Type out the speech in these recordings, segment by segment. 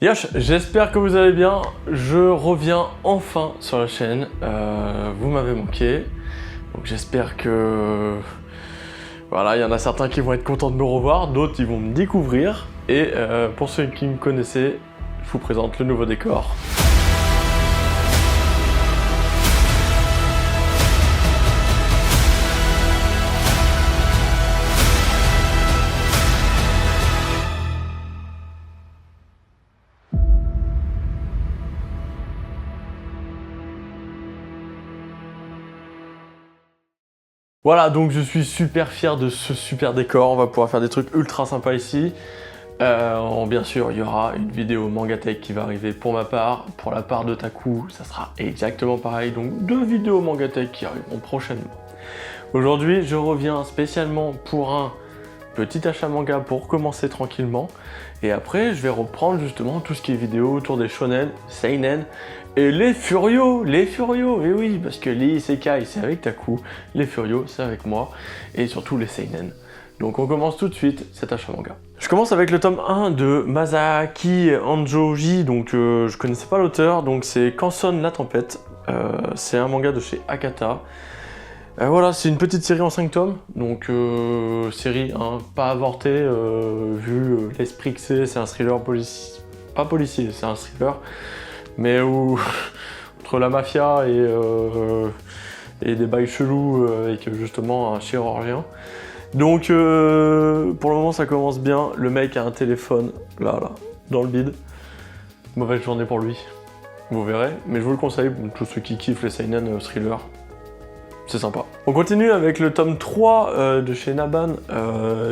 Yosh, j'espère que vous allez bien, je reviens enfin sur la chaîne, vous m'avez manqué, donc j'espère que... Voilà, il y en a certains qui vont être contents de me revoir, d'autres ils vont me découvrir, et pour ceux qui me connaissaient, je vous présente le nouveau décor. Voilà, donc je suis super fier de ce super décor, on va pouvoir faire des trucs ultra sympas ici. Bien sûr, il y aura une vidéo Mangatech qui va arriver pour ma part. Pour la part de Taku, ça sera exactement pareil. Donc 2 vidéos Mangatech qui arriveront prochainement. Aujourd'hui, je reviens spécialement pour un petit achat manga pour commencer tranquillement. Et après, je vais reprendre justement tout ce qui est vidéo autour des shonen, seinen et les furios, et oui, parce que les isekai c'est avec Taku, les furios c'est avec moi, et surtout les seinen. Donc on commence tout de suite cet achat manga. Je commence avec le tome 1 de Masaaki Anjoji, donc je connaissais pas l'auteur, donc c'est Quand sonne la tempête. C'est un manga de chez Akata. Voilà, c'est une petite série en 5 tomes, donc série pas avortée, vu l'esprit que c'est un thriller policier, pas policier, c'est un thriller, mais où, entre la mafia et des bails chelous avec justement un chirurgien. Donc pour le moment ça commence bien, le mec a un téléphone, là, dans le bide. Mauvaise journée pour lui, vous verrez, mais je vous le conseille, tous ceux qui kiffent les seinen thrillers. C'est sympa. On continue avec le tome 3 de chez Naban,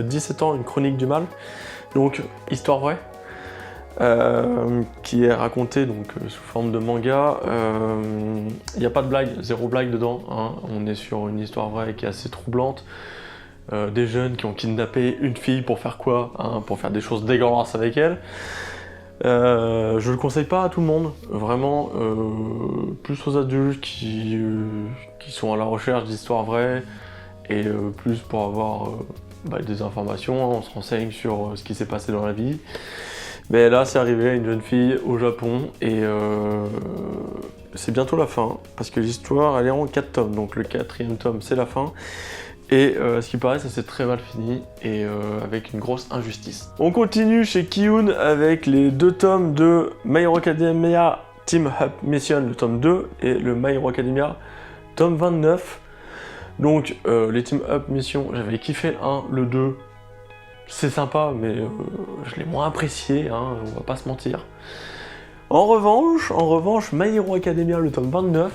17 ans, une chronique du mal. Donc, histoire vraie, qui est racontée donc, sous forme de manga. Il n'y a pas de blague, zéro blague dedans. Hein. On est sur une histoire vraie qui est assez troublante. Des jeunes qui ont kidnappé une fille pour faire quoi, hein, pour faire des choses dégueulasses avec elle. Je le conseille pas à tout le monde, vraiment, plus aux adultes qui sont à la recherche d'histoires vraies et plus pour avoir des informations, hein, on se renseigne sur ce qui s'est passé dans la vie. Mais là c'est arrivé à une jeune fille au Japon et c'est bientôt la fin parce que l'histoire elle est en 4 tomes, donc le 4e tome c'est la fin. Et ce qui paraît, ça s'est très mal fini, et avec une grosse injustice. On continue chez Kiun avec les 2 tomes de My Hero Academia Team Up Mission, le tome 2, et le My Hero Academia tome 29. Donc les Team Up Mission, j'avais kiffé le 1, le 2, c'est sympa, mais je l'ai moins apprécié, hein, on va pas se mentir. En revanche, My Hero Academia, le tome 29,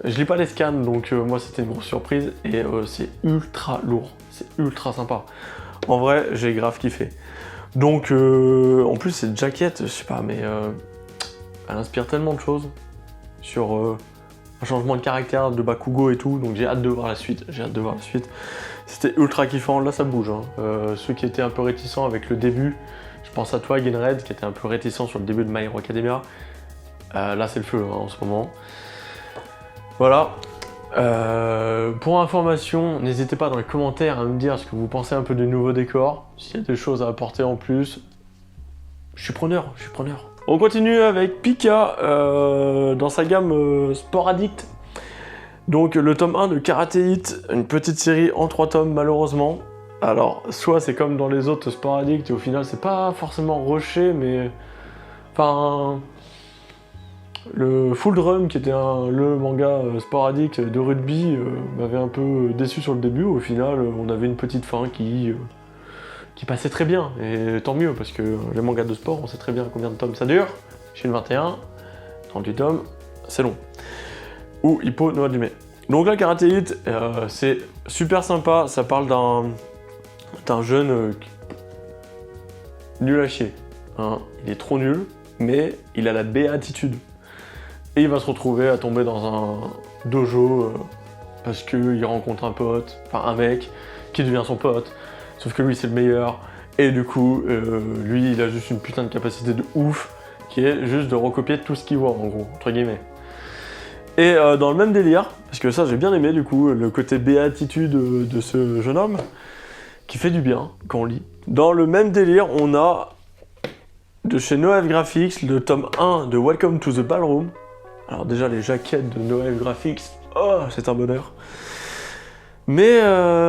je lis pas les scans, donc moi c'était une grosse surprise, et c'est ultra lourd, c'est ultra sympa. En vrai, j'ai grave kiffé. Donc, en plus cette jaquette, je sais pas, mais elle inspire tellement de choses sur un changement de caractère de Bakugo et tout, donc j'ai hâte de voir la suite, C'était ultra kiffant, là ça bouge, hein. Ceux qui étaient un peu réticents avec le début, je pense à toi Genred, qui était un peu réticent sur le début de My Hero Academia, là c'est le feu hein, en ce moment. Voilà, pour information, n'hésitez pas dans les commentaires à me dire ce que vous pensez un peu du nouveau décor, s'il y a des choses à apporter en plus, je suis preneur. On continue avec Pika dans sa gamme Sport Addict, donc le tome 1 de Karate Hit, une petite série en 3 tomes malheureusement. Alors, soit c'est comme dans les autres Sport Addict et au final c'est pas forcément rushé, mais... Enfin... Le Full Drum, qui était le manga Sport Addict de rugby, m'avait un peu déçu sur le début. Au final, on avait une petite fin qui passait très bien, et tant mieux, parce que les mangas de sport, on sait très bien combien de tomes ça dure. Chez le 21, 38 tomes, c'est long. Ou Hippo Noah du Mai. Donc là, Karate Hit, c'est super sympa, ça parle d'un jeune nul à chier. Hein. Il est trop nul, mais il a la béatitude. Et il va se retrouver à tomber dans un dojo parce qu'il rencontre un pote, enfin un mec, qui devient son pote, sauf que lui c'est le meilleur, et du coup, lui il a juste une putain de capacité de ouf, qui est juste de recopier tout ce qu'il voit en gros, entre guillemets. Et dans le même délire, parce que ça j'ai bien aimé du coup, le côté béatitude de ce jeune homme, qui fait du bien quand on lit. Dans le même délire, on a de chez Noël Graphics, le tome 1 de Welcome to the Ballroom. Alors déjà les jaquettes de Noël Graphics, oh c'est un bonheur. Mais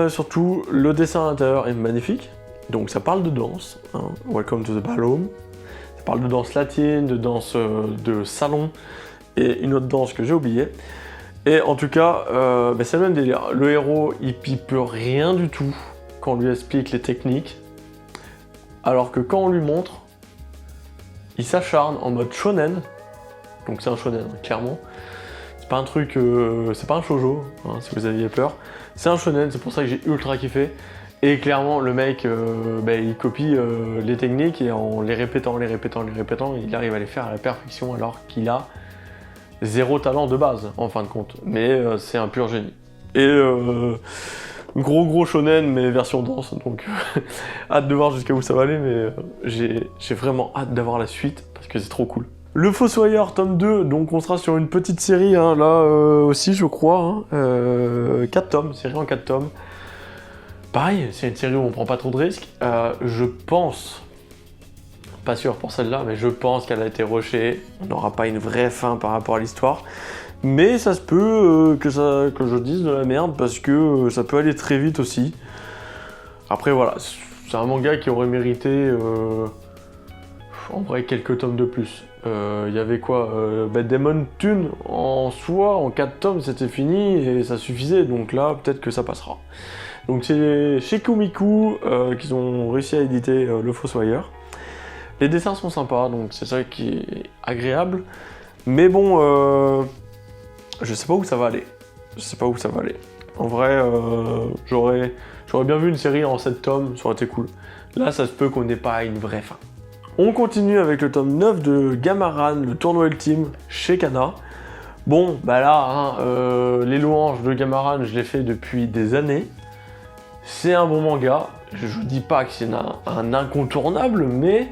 surtout le dessin à l'intérieur est magnifique. Donc ça parle de danse, hein, Welcome to the Ballroom. Ça parle de danse latine, de danse de salon et une autre danse que j'ai oubliée. Et en tout cas, c'est le même délire. Le héros, il peut rien du tout quand on lui explique les techniques. Alors que quand on lui montre, il s'acharne en mode shonen. Donc c'est un shonen, clairement. C'est pas un truc, c'est pas un shoujo, hein, si vous aviez peur. C'est un shonen, c'est pour ça que j'ai ultra kiffé. Et clairement, le mec, il copie les techniques et en les répétant, il arrive à les faire à la perfection alors qu'il a zéro talent de base, en fin de compte. Mais c'est un pur génie. Et gros shonen, mais version danse, donc hâte de voir jusqu'à où ça va aller, mais j'ai vraiment hâte d'avoir la suite, parce que c'est trop cool. Le Fossoyeur, tome 2, donc on sera sur une petite série, hein, là aussi je crois, hein, 4 tomes, série en 4 tomes. Pareil, c'est une série où on prend pas trop de risques. Je pense, pas sûr pour celle-là, mais je pense qu'elle a été rushée. On n'aura pas une vraie fin par rapport à l'histoire. Mais ça se peut que je dise de la merde, parce que ça peut aller très vite aussi. Après voilà, c'est un manga qui aurait mérité en vrai quelques tomes de plus. Il y avait quoi Demon Tune en soi, en 4 tomes c'était fini et ça suffisait, donc là peut-être que ça passera. Donc c'est chez Komiku qu'ils ont réussi à éditer Le Fossoyeur. Les dessins sont sympas, donc c'est ça qui est agréable. Mais bon, je sais pas où ça va aller. En vrai, j'aurais bien vu une série en 7 tomes, ça aurait été cool. Là, ça se peut qu'on n'ait pas une vraie fin. On continue avec le tome 9 de Gamaran, le tournoi ultime, chez Kana. Bon, bah là, hein, les louanges de Gamaran, je les fais depuis des années. C'est un bon manga. Je dis pas que c'est un incontournable, mais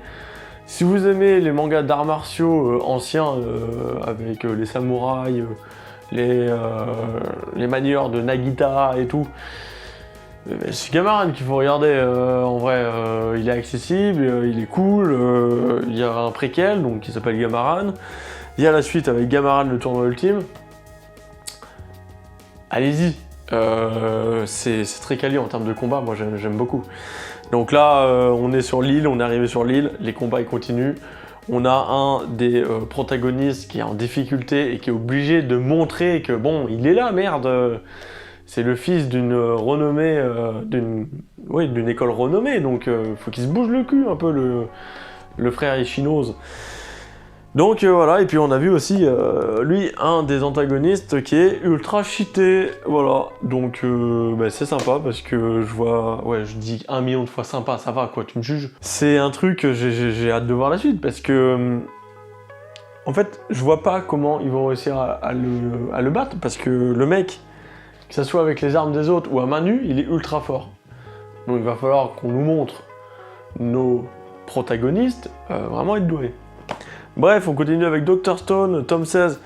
si vous aimez les mangas d'arts martiaux anciens, avec les samouraïs, les manieurs de Nagita et tout, c'est Gamaran qu'il faut regarder. En vrai, il est accessible, il est cool. Il y a un préquel donc qui s'appelle Gamaran. Il y a la suite avec Gamaran le tournoi ultime. Allez-y, c'est très quali en termes de combat. Moi j'aime beaucoup. Donc là, on est sur l'île, on est arrivé sur l'île, les combats ils continuent. On a un des protagonistes qui est en difficulté et qui est obligé de montrer que bon, il est là, merde. C'est le fils d'une renommée, d'une école renommée, donc faut qu'il se bouge le cul un peu, le frère Ishinose. Donc voilà, et puis on a vu aussi, lui, un des antagonistes qui est ultra cheaté, voilà. Donc c'est sympa parce que je vois, je dis 1 million de fois sympa, ça va quoi, tu me juges. C'est un truc, j'ai hâte de voir la suite parce que... en fait, je vois pas comment ils vont réussir à le battre parce que le mec... que ça soit avec les armes des autres ou à main nue, il est ultra fort. Donc il va falloir qu'on nous montre nos protagonistes vraiment être doués. Bref, on continue avec Dr Stone, tome 16.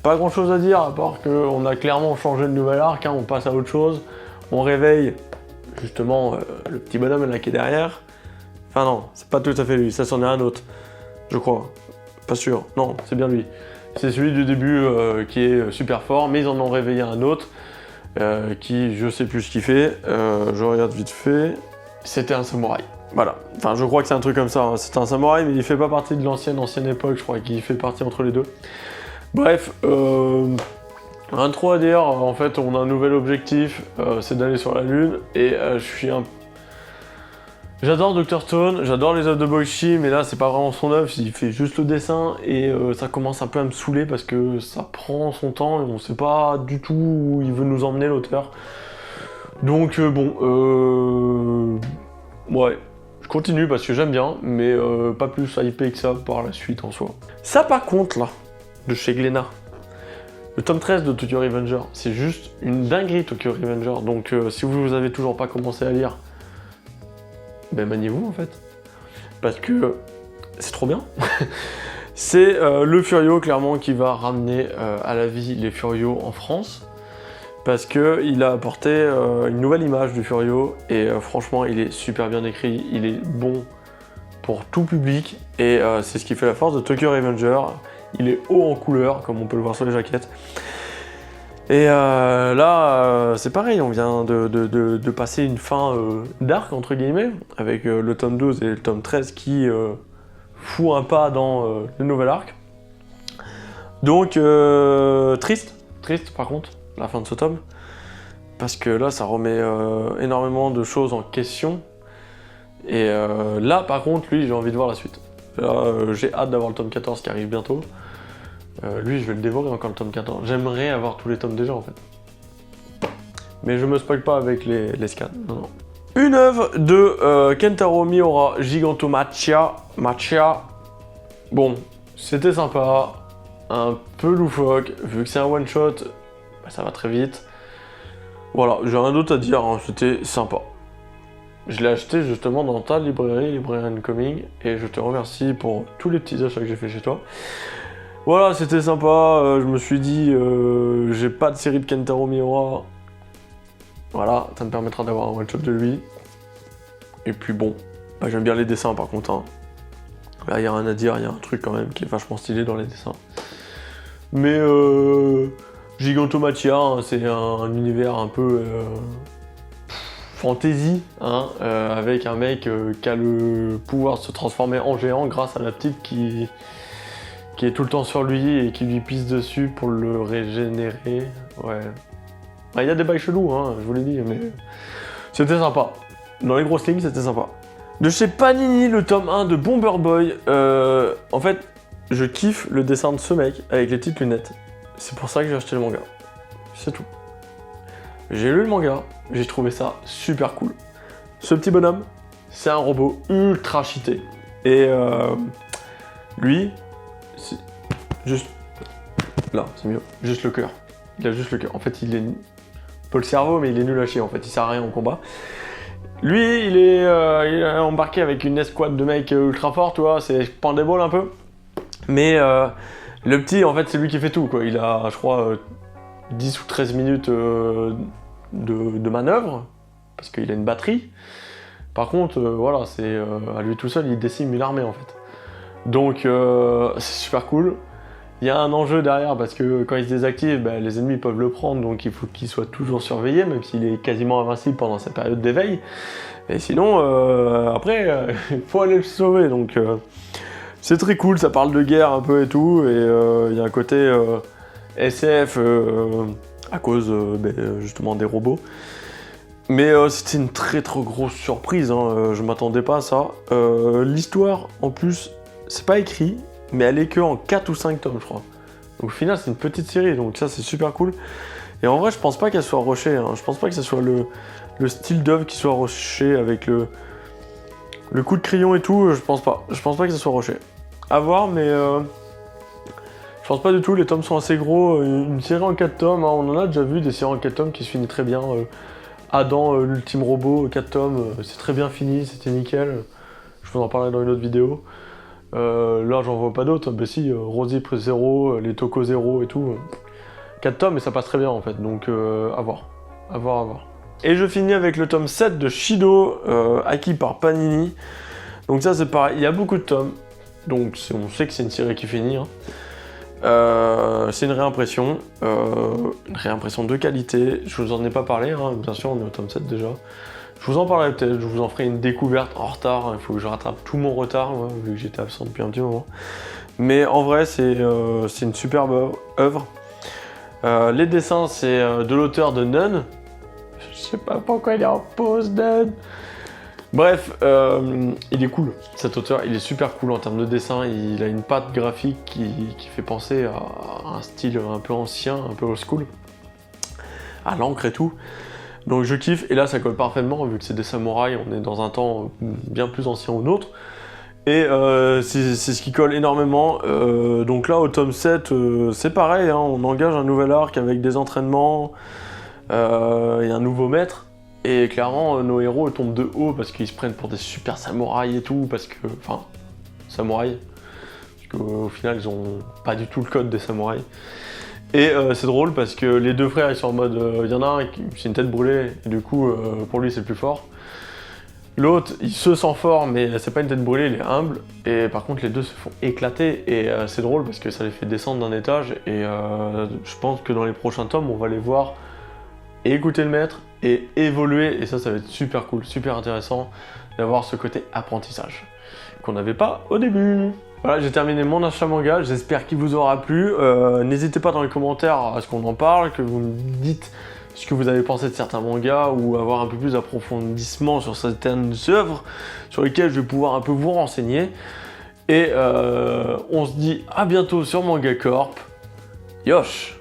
Pas grand chose à dire, à part qu'on a clairement changé de nouvel arc, hein, on passe à autre chose. On réveille, justement, le petit bonhomme là qui est derrière. Enfin non, c'est pas tout à fait lui, ça c'en est un autre, je crois. Pas sûr, non, c'est bien lui. C'est celui du début qui est super fort, mais ils en ont réveillé un autre. Qui, je sais plus ce qu'il fait, je regarde vite fait, c'était un samouraï. Voilà, enfin je crois que c'est un truc comme ça, hein. C'est un samouraï mais il fait pas partie de l'ancienne époque, je crois qu'il fait partie entre les deux. Bref, un trop à dire, en fait on a un nouvel objectif, c'est d'aller sur la lune, et je suis un... J'adore Dr Stone, j'adore les œuvres de Boichi, mais là c'est pas vraiment son œuvre, il fait juste le dessin et ça commence un peu à me saouler parce que ça prend son temps et on sait pas du tout où il veut nous emmener l'auteur. Donc ouais, je continue parce que j'aime bien, mais pas plus hypé que ça par la suite en soi. Ça par contre là, de chez Glénat, le tome 13 de Tokyo Revenger, c'est juste une dinguerie Tokyo Revenger, donc si vous avez toujours pas commencé à lire, ben maniez-vous en fait, parce que c'est trop bien. C'est le Furio clairement qui va ramener à la vie les Furios en France, parce que il a apporté une nouvelle image du Furio, et franchement il est super bien écrit, il est bon pour tout public, et c'est ce qui fait la force de Tokyo Revenger. Il est haut en couleur, comme on peut le voir sur les jaquettes. Et là, c'est pareil, on vient de passer une fin d'arc, entre guillemets, avec le tome 12 et le tome 13 qui fout un pas dans le nouvel arc. Donc, triste par contre, la fin de ce tome, parce que là, ça remet énormément de choses en question. Et là, par contre, lui, j'ai envie de voir la suite. Là, j'ai hâte d'avoir le tome 14 qui arrive bientôt. Lui, je vais le dévorer encore le tome 14. J'aimerais avoir tous les tomes déjà, en fait. Mais je me spoil pas avec les scans, non. Une œuvre de Kentaro Miura, Gigantomachia. Bon, c'était sympa, un peu loufoque, vu que c'est un one-shot, bah, ça va très vite. Voilà, j'ai rien d'autre à dire, hein, c'était sympa. Je l'ai acheté justement dans ta librairie Coming, et je te remercie pour tous les petits achats que j'ai fait chez toi. Voilà, c'était sympa, je me suis dit, j'ai pas de série de Kentaro Miura. Voilà, ça me permettra d'avoir un one-shot de lui. Et puis bon, bah, j'aime bien les dessins par contre. Hein. Là, il y a rien à dire, il y a un truc quand même qui est vachement stylé dans les dessins. Mais Gigantomachia, hein, c'est un univers un peu fantasy, hein, avec un mec qui a le pouvoir de se transformer en géant grâce à la petite qui est tout le temps sur lui et qui lui pisse dessus pour le régénérer. Ouais. Il y a des bails chelous, hein, je vous l'ai dit, mais c'était sympa. Dans les grosses lignes, c'était sympa. De chez Panini, le tome 1 de Bomber Boy. En fait, je kiffe le dessin de ce mec avec les petites lunettes. C'est pour ça que j'ai acheté le manga. C'est tout. J'ai lu le manga, j'ai trouvé ça super cool. Ce petit bonhomme, c'est un robot ultra cheaté. Et lui, c'est juste... Là, c'est mieux. Juste le cœur. Il a juste le cœur. En fait, il est... Pas le cerveau, mais il est nul à chier, en fait. Il sert à rien au combat. Lui, il est embarqué avec une escouade de mecs ultra forts, tu vois, c'est Pandeball un peu. Mais le petit, en fait, c'est lui qui fait tout, quoi. Il a, je crois, 10 ou 13 minutes de manœuvre, parce qu'il a une batterie. Par contre, voilà, c'est à lui tout seul, il décime une armée, en fait. Donc, c'est super cool. Il y a un enjeu derrière, parce que quand il se désactive, bah, les ennemis peuvent le prendre, donc il faut qu'il soit toujours surveillé, même s'il est quasiment invincible pendant sa période d'éveil. Et sinon, après, il faut aller le sauver, donc c'est très cool, ça parle de guerre un peu et tout, et il y a un côté SF à cause justement des robots. Mais c'était une très grosse surprise, hein, je m'attendais pas à ça. L'histoire, en plus, c'est pas écrit, mais elle est que en 4 ou 5 tomes, je crois. Donc au final, c'est une petite série, donc ça, c'est super cool. Et en vrai, je pense pas qu'elle soit rushée, hein. Je pense pas que ce soit le style d'œuvre qui soit rushé avec le coup de crayon et tout, je pense pas. Je pense pas que ce soit rushé. À voir, mais je pense pas du tout, les tomes sont assez gros. Une série en 4 tomes, hein, on en a déjà vu des séries en 4 tomes qui se finissent très bien. Adam, l'ultime robot, 4 tomes, c'est très bien fini, c'était nickel. Je vous en parlerai dans une autre vidéo. Là, j'en vois pas d'autres. Bah si, Rosie 0, les Toko 0 et tout. 4 tomes, et ça passe très bien en fait. Donc, à voir. À voir. Et je finis avec le tome 7 de Shido, acquis par Panini. Donc ça, c'est pareil. Il y a beaucoup de tomes. Donc, on sait que c'est une série qui finit. Hein. C'est une réimpression. Une réimpression de qualité. Je vous en ai pas parlé. Hein. Bien sûr, on est au tome 7 déjà. Je vous en parlerai peut-être, je vous en ferai une découverte en retard, il faut que je rattrape tout mon retard, moi, vu que j'étais absent depuis un petit moment. Mais en vrai, c'est une superbe œuvre. Les dessins, c'est de l'auteur de Nun. Je sais pas pourquoi il est en pause, Nun. Bref, il est cool, cet auteur, il est super cool en termes de dessin, il a une patte graphique qui fait penser à un style un peu ancien, un peu old school, à l'encre et tout. Donc je kiffe, et là ça colle parfaitement, vu que c'est des samouraïs, on est dans un temps bien plus ancien au nôtre. Et c'est ce qui colle énormément. Donc là au tome 7, c'est pareil, hein, on engage un nouvel arc avec des entraînements, et un nouveau maître. Et clairement, nos héros tombent de haut parce qu'ils se prennent pour des super samouraïs et tout, parce que... Enfin, samouraïs. Parce qu'au final, ils ont pas du tout le code des samouraïs. Et c'est drôle parce que les deux frères ils sont en mode, il y en a un qui c'est une tête brûlée et du coup pour lui c'est le plus fort. L'autre, il se sent fort, mais c'est pas une tête brûlée, il est humble. Et par contre, les deux se font éclater. Et c'est drôle parce que ça les fait descendre d'un étage. Et je pense que dans les prochains tomes, on va les voir écouter le maître et évoluer. Et ça va être super cool, super intéressant d'avoir ce côté apprentissage qu'on n'avait pas au début. Voilà, j'ai terminé mon achat manga. J'espère qu'il vous aura plu. N'hésitez pas dans les commentaires à ce qu'on en parle, que vous me dites ce que vous avez pensé de certains mangas ou avoir un peu plus d'approfondissement sur certaines œuvres sur lesquelles je vais pouvoir un peu vous renseigner. Et on se dit à bientôt sur Manga Corp. Yosh!